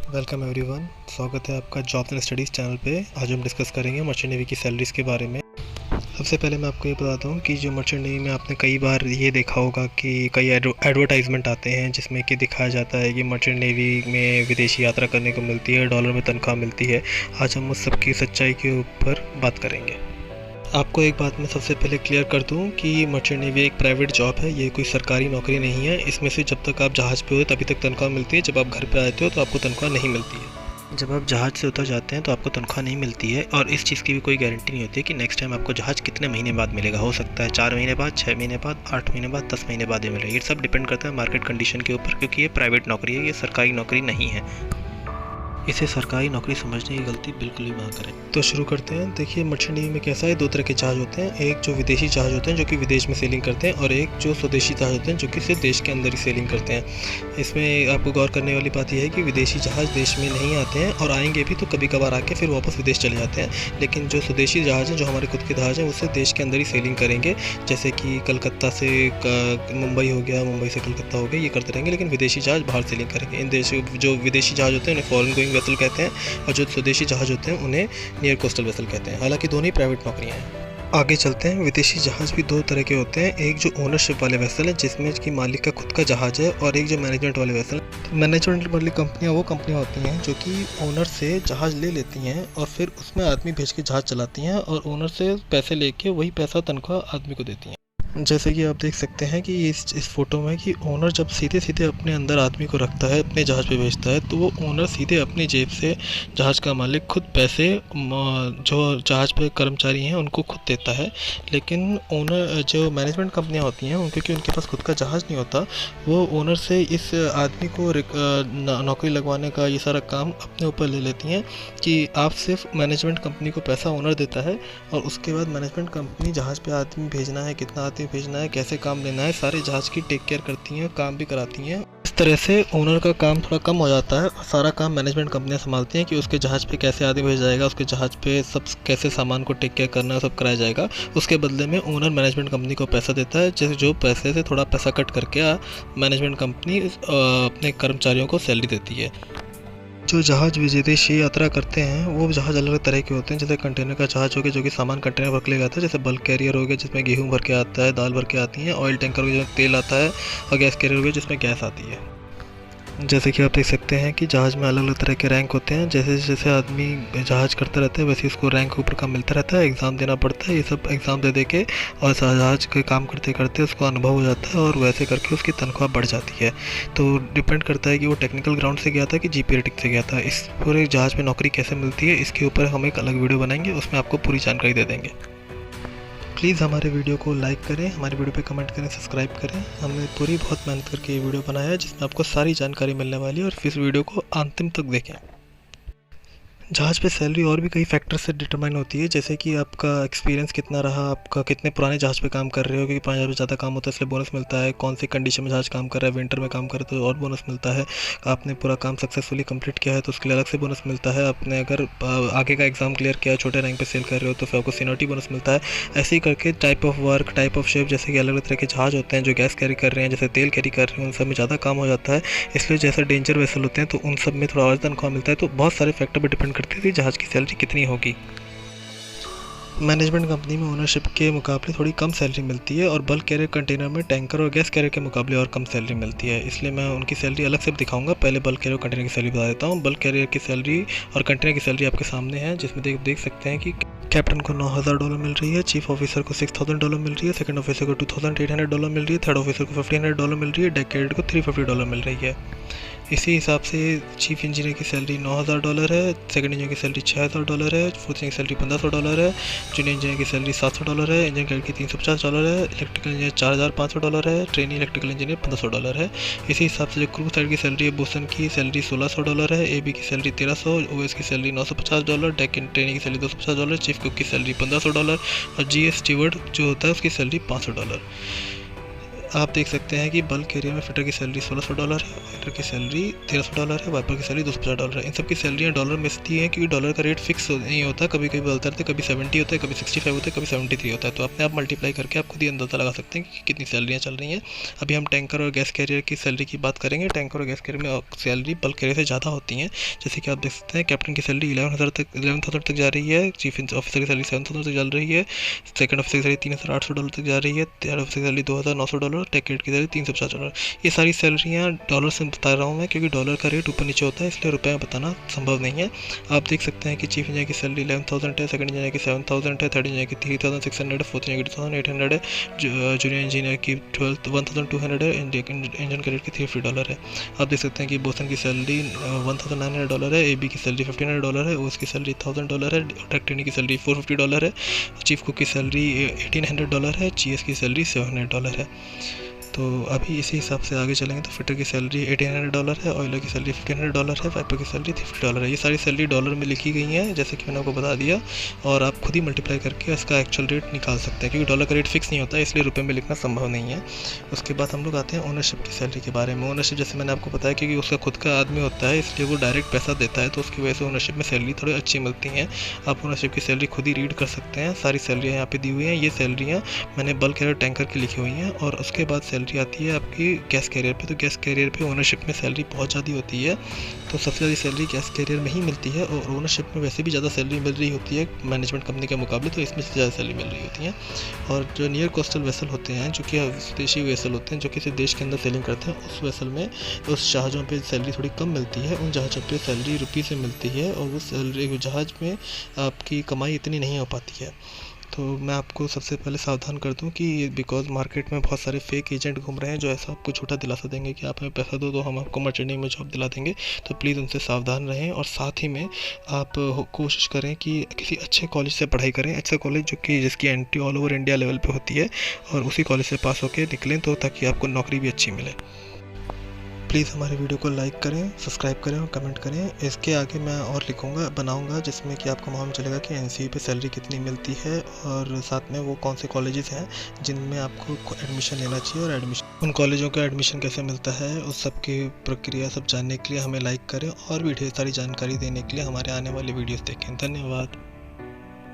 Welcome everyone. स्वागत है आपका जॉब्स एंड स्टडीज़ चैनल पे। आज हम डिस्कस करेंगे मर्चेंट नेवी की सैलरीज़ के बारे में। सबसे पहले मैं आपको ये बताता हूँ कि जो मर्चेंट नेवी में आपने कई बार ये देखा होगा कि कई एडवर्टाइजमेंट आते हैं जिसमें कि दिखाया जाता है कि मर्चेंट नेवी में विदेशी यात्रा करने को मिलती है, डॉलर में तनख्वाह मिलती है। आज हम उस सब की सच्चाई के ऊपर बात करेंगे। आपको एक बात मैं सबसे पहले क्लियर कर दूं कि मर्चेंट नेवी एक प्राइवेट जॉब है, ये कोई सरकारी नौकरी नहीं है। इसमें से जब तक आप जहाज़ पे हो तभी तक तनख्वाह मिलती है। जब आप घर पे आते हो तो आपको तनख्वाह नहीं मिलती है। जब आप जहाज़ से उतर जाते हैं तो आपको तनख्वाह नहीं मिलती है, और इस चीज़ की भी कोई गारंटी नहीं होती कि नेक्स्ट टाइम आपको जहाज़ कितने महीने बाद मिलेगा। हो सकता है 4 महीने बाद, 6 महीने बाद, 8 महीने बाद, 10 महीने बाद ही मिलेगा। ये सब डिपेंड करता है मार्केट कंडीशन के ऊपर, क्योंकि ये प्राइवेट नौकरी है, ये सरकारी नौकरी नहीं है। इसे सरकारी नौकरी समझने की गलती बिल्कुल भी ना करें। तो शुरू करते हैं। देखिए, मर्चेंट नेवी में कैसा है, दो तरह के जहाज़ होते हैं। एक जो विदेशी जहाज़ होते हैं जो कि विदेश में सेलिंग करते हैं, और एक जो स्वदेशी जहाज़ होते हैं जो कि सिर्फ देश के अंदर ही सेलिंग करते हैं। इसमें आपको गौर करने वाली बात यह है कि विदेशी जहाज़ देश में नहीं आते हैं, और आएंगे भी तो कभी कभार आके फिर वापस विदेश चले जाते हैं। लेकिन जो स्वदेशी जहाज़ हैं, जो हमारे खुद के जहाज़ हैं, उससे देश के अंदर ही सेलिंग करेंगे। जैसे कि कलकत्ता से मुंबई हो गया, मुंबई से कलकत्ता हो गया, ये करते रहेंगे। लेकिन विदेशी जहाज़ बाहर सेलिंग करेंगे। इन देशों जो विदेशी जहाज़ होते हैं उन्हें फॉरेन गोइंग वेसल कहते हैं, और जो स्वदेशी जहाज़ होते हैं उन्हें नियर कोस्टल वेसल कहते हैं। हालांकि दोनों ही प्राइवेट नौकरियां हैं। आगे चलते हैं। विदेशी जहाज़ भी दो तरह के होते हैं। एक जो ओनरशिप वाले वेसल है, जिसमें कि मालिक का खुद का जहाज़ है, और एक जो मैनेजमेंट वाले वेसल है। मैनेजमेंट वाली कंपनियां वो कंपनियां होती हैं जो कि ओनर से जहाज़ ले लेती हैं और फिर उसमें आदमी भेज के जहाज़ चलाती हैं, और ओनर से पैसे लेके वही पैसा तनख्वाह आदमी को देती हैं। जैसे कि आप देख सकते हैं कि इस फोटो में कि ओनर जब सीधे सीधे अपने अंदर आदमी को रखता है, अपने जहाज़ पे भेजता है, तो वो ओनर सीधे अपनी जेब से जहाज़ का मालिक खुद पैसे जो जहाज़ पे कर्मचारी हैं उनको खुद देता है। लेकिन ओनर जो मैनेजमेंट कंपनियां होती हैं, क्योंकि उनके पास खुद का जहाज़ नहीं होता, वो ओनर से इस आदमी को नौकरी लगवाने का ये सारा काम अपने ऊपर ले लेती हैं कि आप सिर्फ मैनेजमेंट कंपनी को पैसा ओनर देता है, और उसके बाद मैनेजमेंट कंपनी जहाज़ पे आदमी भेजना है, कितना आदमी भेजना है, कैसे काम लेना है, सारे जहाज़ की टेक केयर करती हैं, काम भी कराती हैं। इस तरह से ओनर का काम थोड़ा कम हो जाता है, और सारा काम मैनेजमेंट कंपनियां संभालती हैं कि उसके जहाज़ पे कैसे आदमी भेजा जाएगा, उसके जहाज़ पे सब कैसे सामान को टेक केयर करना है, सब कराया जाएगा। उसके बदले में ओनर मैनेजमेंट कंपनी को पैसा देता है, जैसे जो पैसे से थोड़ा पैसा कट करके मैनेजमेंट कंपनी अपने कर्मचारियों को सैलरी देती है। जो जहाज़ विदेशी यात्रा करते हैं वो जहाज़ अलग अलग तरह के होते हैं। जैसे कंटेनर का जहाज़ हो गया जो कि सामान कंटेनर भर के ले जाता है, जैसे बल्क कैरियर हो गया जिसमें गेहूं भर के आता है, दाल भर के आती है। ऑयल टैंकर हो गया जिसमें तेल आता है, और गैस कैरियर हो गया जिसमें गैस आती है। जैसे कि आप देख सकते हैं कि जहाज़ में अलग अलग तरह के रैंक होते हैं। जैसे जैसे आदमी जहाज़ करता रहता है वैसे उसको रैंक ऊपर का मिलता रहता है, एग्ज़ाम देना पड़ता है। ये सब एग्ज़ाम दे के और जहाज़ के काम करते करते उसको अनुभव हो जाता है, और वैसे करके उसकी तनख्वाह बढ़ जाती है। तो डिपेंड करता है कि वो टेक्निकल ग्राउंड से गया था कि जीपी रेटिंग से गया था। इस पूरे जहाज़ में नौकरी कैसे मिलती है इसके ऊपर हम एक अलग वीडियो बनाएंगे, उसमें आपको पूरी जानकारी दे देंगे। प्लीज़ हमारे वीडियो को लाइक करें, हमारे वीडियो पे कमेंट करें, सब्सक्राइब करें। हमने पूरी बहुत मेहनत करके ये वीडियो बनाया है जिसमें आपको सारी जानकारी मिलने वाली है, और इस वीडियो को अंतिम तक देखें। जहाज़ पे सैलरी और भी कई फैक्टर से डिटरमाइन होती है, जैसे कि आपका एक्सपीरियंस कितना रहा, आपका कितने पुराने जहाज़ पे काम कर रहे हो, क्योंकि पुराने जहाज़ पे ज़्यादा काम होता है इसलिए बोनस मिलता है। कौन सी कंडीशन में जहाज़ काम कर रहा है, विंटर में काम कर रहा है तो और बोनस मिलता है। आपने पूरा काम सक्सेसफुली कंप्लीट किया है तो उसके लिए अलग से बोनस मिलता है। आपने अगर आगे का एग्जाम क्लियर किया है, छोटे रैंक पर सेल कर रहे हो तो फिर आपको सीनियरिटी बोनस मिलता है। ऐसे ही करके type of work, type of ship, जैसे कि अलग अलग तरह के जहाज़ होते हैं। जो गैस कैरी कर रहे हैं, जैसे तेल कैरी कर रहे हैं, उन सब में ज़्यादा काम हो जाता है। इसलिए जैसे डेंजर वेसल होते हैं तो उन सब में थोड़ा और तनख्वाह मिलता है। तो बहुत सारे फैक्टर पर डिपेंड करती है जहाज़ की सैलरी कितनी होगी। मैनेजमेंट कंपनी में ओनरशिप के मुकाबले थोड़ी कम सैलरी मिलती है, और बल्क कैरियर कंटेनर में टैंकर और गैस कैरियर के मुकाबले और कम सैलरी मिलती है। इसलिए मैं उनकी सैलरी अलग से दिखाऊंगा। पहले बल्क कैरियर कंटेनर की सैलरी बता देता हूँ। बल्क कैरियर की सैलरी और कंटेनर की सैलरी आपके सामने है, जिसमें देख सकते हैं कि कैप्टन को $9,000 मिल रही है, चीफ ऑफिसर को $6,000 मिल रही है, सेकंड ऑफिसर को $2,800 मिल रही है, थर्ड ऑफिसर को $1,500 मिल रही है, डेक कैडेट को $350 मिल रही है। इसी हिसाब से चीफ इंजीनियर की सैलरी $9,000 है, सेकंड इंजीनियर की सैलरी $6,000 है, फोर्थ इंजीनियर की सैलरी $1,500 है, जूनियर इंजीनियर की सैलरी $700 है, इंजीनियर कैडेट की $350 है, इलेक्ट्रिकल इंजीनियर $4,500 है, ट्रेनी इलेक्ट्रिकल इंजीनियर $1,500 है। इसी हिसाब से जो क्रू साइड की सैलरी है, बोसन की सैलरी $1,600 है, एबी की सैलरी $1,300, ओएस की सैलरी $950, डेक ट्रेनी की सैलरी $250, चीफ कुक की सैलरी $1,500, और जीएस स्टीवर्ड जो होता है उसकी सैलरी $500। आप देख सकते हैं कि बल्क कैरियर में फिटर की सैलरी $1600 है, वाइपर की सैलरी $1300 है, वाइपर की सैलरी $250 है। इन सब की सैलरियाँ डॉलर में इसलिए हैं क्योंकि डॉलर का रेट फिक्स नहीं होता, कभी कभी बदलता रहता है, कभी 70 होता है, कभी 65 होता है, कभी 73 होता है। तो अपने आप मल्टीप्लाई करके आप खुद ही अंदाज़ा लगा सकते हैं कि कितनी सैलरियाँ चल रही हैं। अभी हम टैंकर और गैस कैरियर की सैलरी की बात करेंगे। टैंकर और गैस कैरियर में सैलरी बल्क कैरियर से ज़्यादा होती हैं। जैसे कि आप देख सकते हैं कैप्टन की सैलरी 11,000 तक जा रही है, चीफ ऑफिसर की सैलरी 7,000 तक चल रही है, सेकंड ऑफिसर की सैलरी $3,800 तक जा रही है, थर्ड ऑफिसर की सैलरी $2,900, टेक ग्रेड की सैलरी $350। ये सारी सैलरियाँ डॉलर से बता रहा हूँ मैं क्योंकि डॉलर का रेट ऊपर नीचे होता है, इसलिए रुपये में बताना संभव नहीं है। आप देख सकते हैं कि चीफ इंजीनियर की सैलरी 11,000 है, सेकंड इंजीनियर की 7,000 है, थर्ड इंजीनियर की 3,600 है, फोर्थ इंजीनियर की 2,800 है, जूनियर इंजीनियर की 1,200 है, इंजन क्रेडिट की $350 है। आप देख सकते हैं कि बोसन की सैलरी $1,900 है, AB की सैलरी $1,500 है, ओएस की सैलरी $1,000 है, ट्रैक्टनी की सैलरी $450 है, चीफ कुक की सैलरी $1,800 है, GS की सैलरी $700 है। तो अभी इसी हिसाब से आगे चलेंगे तो फिटर की सैलरी $1,800 है, ऑयलर की सैलरी $1,500 है, वाइपर की सैलरी $350 है। ये सारी सैलरी डॉलर में लिखी गई हैं जैसे कि मैंने आपको बता दिया, और आप खुद ही मल्टीप्लाई करके इसका एक्चुअल रेट निकाल सकते हैं क्योंकि डॉलर का रेट फिक्स नहीं होता है, इसलिए रुपये में लिखना संभव नहीं है। उसके बाद हम लोग आते हैं ओनरशिप की सैलरी के बारे में। ओनरशिप जैसे मैंने आपको बताया क्योंकि उसका खुद का आदमी होता है, इसलिए वो डायरेक्ट पैसा देता है, तो उसकी वजह से ओनरशिप में सैलरी थोड़ी अच्छी मिलती हैं। आप ओनरशिप की सैलरी खुद ही रीड कर सकते हैं, सारी सैलरियाँ यहाँ पे दी हुई हैं। ये सैलरियाँ मैंने बल्क कैरियर टैंकर की लिखी हुई हैं। और उसके बाद सैलरी आती है आपकी गैस कैरियर पे। तो गैस कैरियर पे ओनरशिप में सैलरी बहुत ज़्यादा होती है, तो सबसे ज़्यादा सैलरी गैस कैरियर में ही मिलती है, और ओनरशिप में वैसे भी ज़्यादा सैलरी मिल रही होती है मैनेजमेंट कंपनी के मुकाबले, तो इसमें से ज़्यादा सैलरी मिल रही होती है। और जो नियर कोस्टल वेसल होते हैं, जो कि विदेशी वेसल होते हैं जो किसी देश के अंदर सेलिंग करते हैं, उस वेसल में उस जहाज़ों पे सैलरी थोड़ी कम मिलती है, उन जहाज़ों पे सैलरी रुपये से मिलती है, और वो सैलरी जहाज़ में आपकी कमाई इतनी नहीं हो पाती है। तो मैं आपको सबसे पहले सावधान कर दूं कि बिकॉज़ मार्केट में बहुत सारे फेक एजेंट घूम रहे हैं जो ऐसा आपको झूठा दिलासा देंगे कि आप हमें पैसा दो तो हम आपको मर्चेंडिंग में जॉब दिला देंगे। तो प्लीज़ उनसे सावधान रहें, और साथ ही में आप कोशिश करें कि किसी अच्छे कॉलेज से पढ़ाई करें, अच्छा कॉलेज जो कि जिसकी entry all over India level पे होती है, और उसी कॉलेज से पास होकर निकलें तो ताकि आपको नौकरी भी अच्छी मिले। प्लीज़ हमारे वीडियो को लाइक करें, सब्सक्राइब करें और कमेंट करें। इसके आगे मैं और बनाऊंगा जिसमें कि आपको मालूम चलेगा कि NCE पे सैलरी कितनी मिलती है, और साथ में वो कौन से कॉलेजेस हैं जिनमें आपको एडमिशन लेना चाहिए, और एडमिशन उन कॉलेजों का एडमिशन कैसे मिलता है, उस सब की प्रक्रिया सब जानने के लिए हमें लाइक करें, और भी ढेर सारी जानकारी देने के लिए हमारे आने वाले वीडियोज़ देखें। धन्यवाद।